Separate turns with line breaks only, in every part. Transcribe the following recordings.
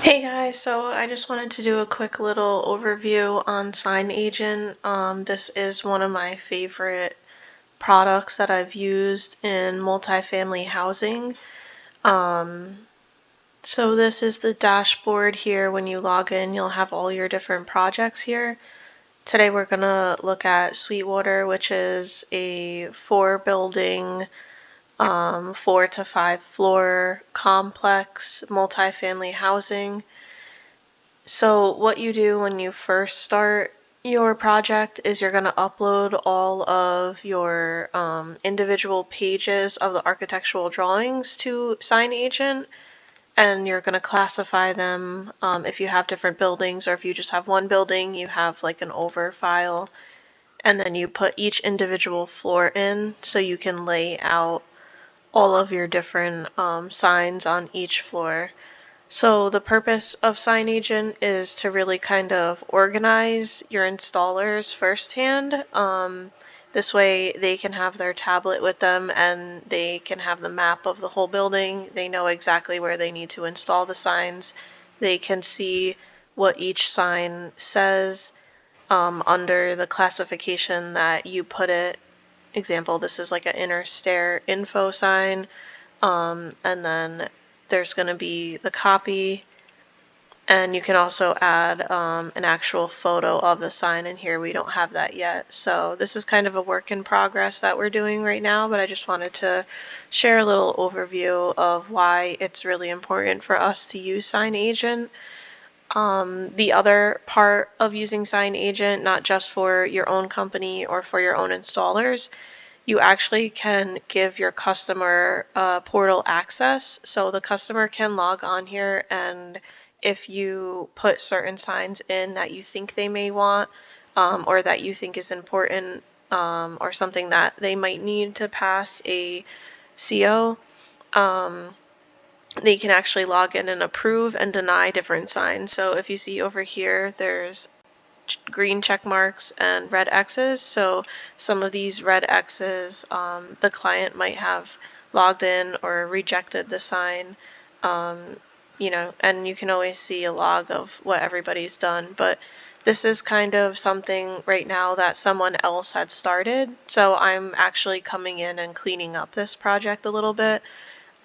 Hey guys, so I just wanted to do a quick little overview on SignAgent. This is one of my favorite products that I've used in multifamily housing. Um, so this is the dashboard here. When you log in, you'll have all your different projects here. Today we're gonna look at Sweetwater, which is a 4 building, 4 to 5 floor complex multifamily housing. So what you do when you first start your project is you're going to upload all of your individual pages of the architectural drawings to SignAgent, and you're going to classify them. If you have different buildings, or if you just have one building, you have like an over file, and then you put each individual floor in so you can lay out all of your different signs on each floor. So the purpose of SignAgent is to really kind of organize your installers firsthand. This way they can have their tablet with them and they can have the map of the whole building. They know exactly where they need to install the signs. They can see what each sign says under the classification that you put it. Example, this is like an inner stair info sign. And then there's going to be the copy, and you can also add an actual photo of the sign in here. We don't have that yet. So this is kind of a work in progress that we're doing right now, but I just wanted to share a little overview of why it's really important for us to use SignAgent. The other part of using SignAgent, not just for your own company or for your own installers, you actually can give your customer portal access. So the customer can log on here, and if you put certain signs in that you think they may want, or that you think is important, or something that they might need to pass a CO, they can actually log in and approve and deny different signs. So if you see over here, there's green check marks and red X's. So some of these red X's, the client might have logged in or rejected the sign, and you can always see a log of what everybody's done. But this is kind of something right now that someone else had started. So I'm actually coming in and cleaning up this project a little bit.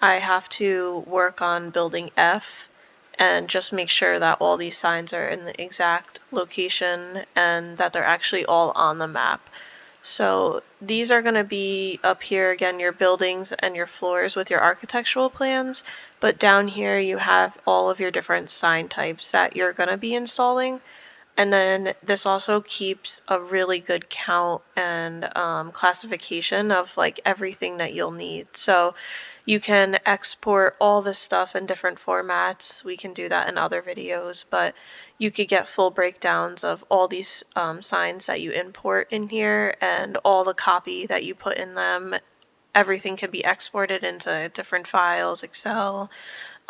I have to work on building F and just make sure that all these signs are in the exact location and that they're actually all on the map. So these are going to be up here again, your buildings and your floors with your architectural plans, but down here you have all of your different sign types that you're going to be installing. And then this also keeps a really good count and classification of like everything that you'll need. So you can export all this stuff in different formats. We can do that in other videos, but you could get full breakdowns of all these signs that you import in here and all the copy that you put in them. Everything can be exported into different files, Excel,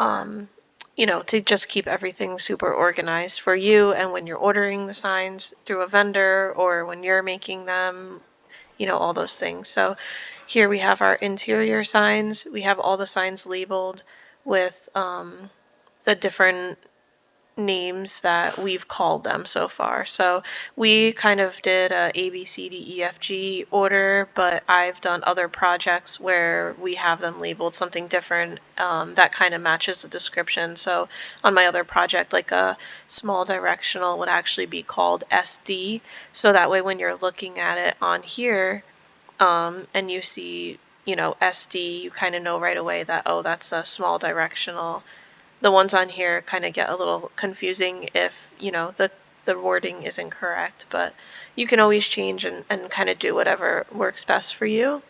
to just keep everything super organized for you, and when you're ordering the signs through a vendor or when you're making them, all those things. So here we have our interior signs. We have all the signs labeled with the different names that we've called them so far. So we kind of did a B, C, D, E, F, G order, but I've done other projects where we have them labeled something different that kind of matches the description. So on my other project, like a small directional would actually be called SD. So that way when you're looking at it on here, and you see, SD, you kind of know right away that, oh, that's a small directional. The ones on here kind of get a little confusing if, the wording is incorrect, but you can always change and kind of do whatever works best for you.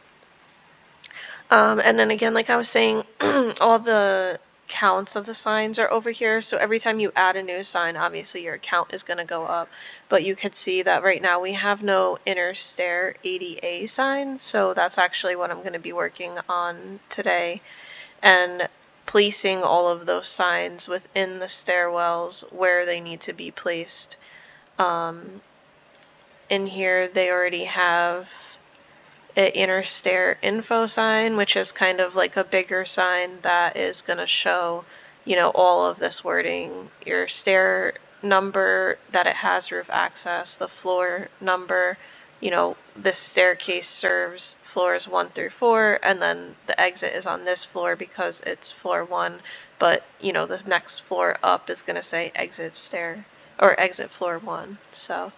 And then again, like I was saying, all the counts of the signs are over here. So every time you add a new sign, obviously your count is going to go up. But you could see that right now we have no inner stair ADA signs. So that's actually what I'm going to be working on today. And placing all of those signs within the stairwells where they need to be placed. In here, they already have an inner stair info sign, which is kind of like a bigger sign that is going to show all of this wording, your stair number that it has roof access, the floor number, this staircase serves floors 1 through 4, and then the exit is on this floor because it's floor 1, but the next floor up is going to say exit stair or exit floor 1. So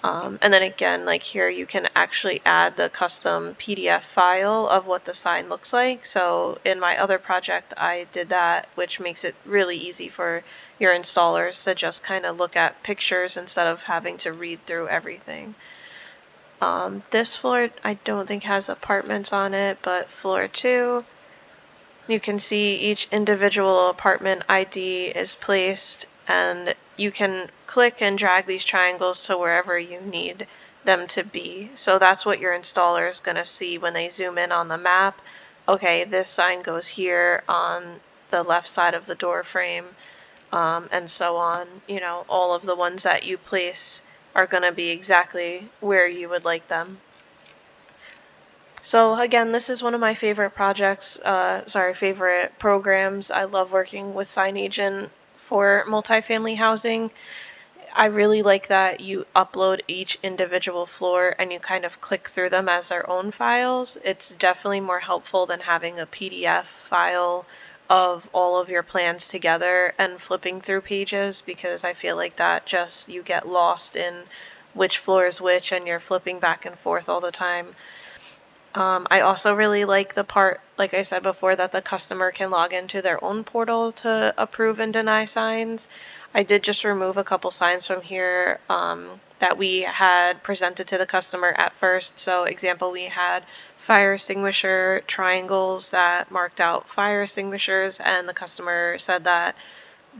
and then again, like here, you can actually add the custom PDF file of what the sign looks like. So in my other project, I did that, which makes it really easy for your installers to just kind of look at pictures instead of having to read through everything. This floor, I don't think has apartments on it, but floor 2, you can see each individual apartment ID is placed, and you can click and drag these triangles to wherever you need them to be. So that's what your installer is going to see when they zoom in on the map. Okay, this sign goes here on the left side of the door frame, and so on. All of the ones that you place are going to be exactly where you would like them. So again, this is one of my favorite projects, favorite programs. I love working with SignAgent for multifamily housing. I really like that you upload each individual floor and you kind of click through them as their own files. It's definitely more helpful than having a PDF file of all of your plans together and flipping through pages, because I feel like that just, you get lost in which floor is which and you're flipping back and forth all the time. I also really like the part, like I said before, that the customer can log into their own portal to approve and deny signs. I did just remove a couple signs from here that we had presented to the customer at first. So example, we had fire extinguisher triangles that marked out fire extinguishers, and the customer said that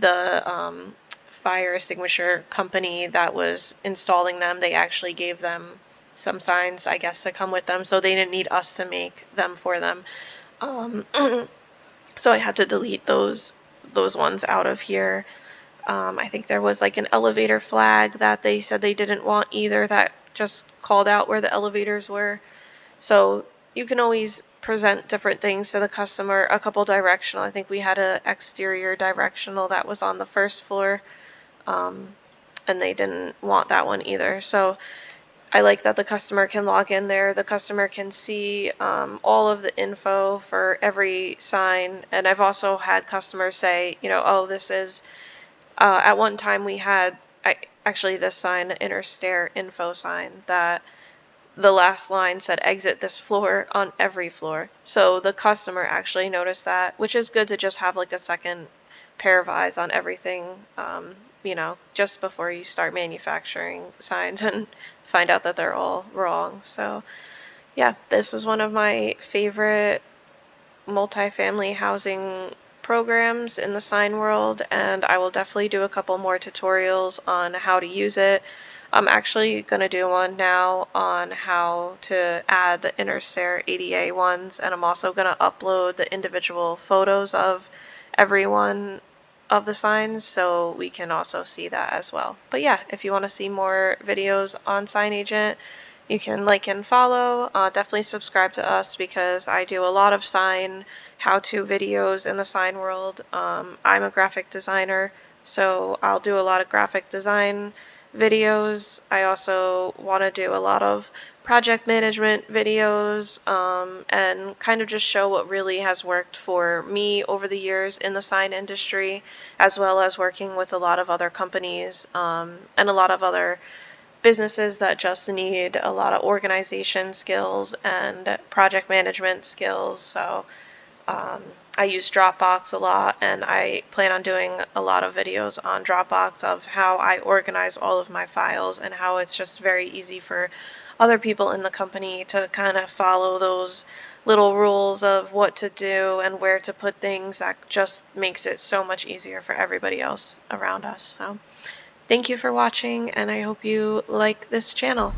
the fire extinguisher company that was installing them, they actually gave them some signs, I guess, to come with them, so they didn't need us to make them for them. So I had to delete those ones out of here. I think there was like an elevator flag that they said they didn't want either, that just called out where the elevators were. So you can always present different things to the customer. A couple directional, I think we had an exterior directional that was on the first floor, and they didn't want that one either. So I like that the customer can log in there. The customer can see all of the info for every sign. And I've also had customers say, oh, this is, at one time we had, actually this sign, the inner stair info sign, that the last line said exit this floor on every floor. So the customer actually noticed that, which is good to just have like a second pair of eyes on everything, just before you start manufacturing signs and find out that they're all wrong. So yeah, this is one of my favorite multifamily housing programs in the sign world, and I will definitely do a couple more tutorials on how to use it. I'm actually going to do one now on how to add the inner stair ADA ones, and I'm also going to upload the individual photos of every one of the signs so we can also see that as well. But yeah, if you want to see more videos on SignAgent, you can like and follow. Definitely subscribe to us, because I do a lot of sign how-to videos in the sign world. I'm a graphic designer, so I'll do a lot of graphic design videos. I also want to do a lot of project management videos, and kind of just show what really has worked for me over the years in the sign industry, as well as working with a lot of other companies, and a lot of other businesses that just need a lot of organization skills and project management skills. So I use Dropbox a lot, and I plan on doing a lot of videos on Dropbox of how I organize all of my files, and how it's just very easy for other people in the company to kind of follow those little rules of what to do and where to put things. That just makes it so much easier for everybody else around us. So thank you for watching, and I hope you like this channel.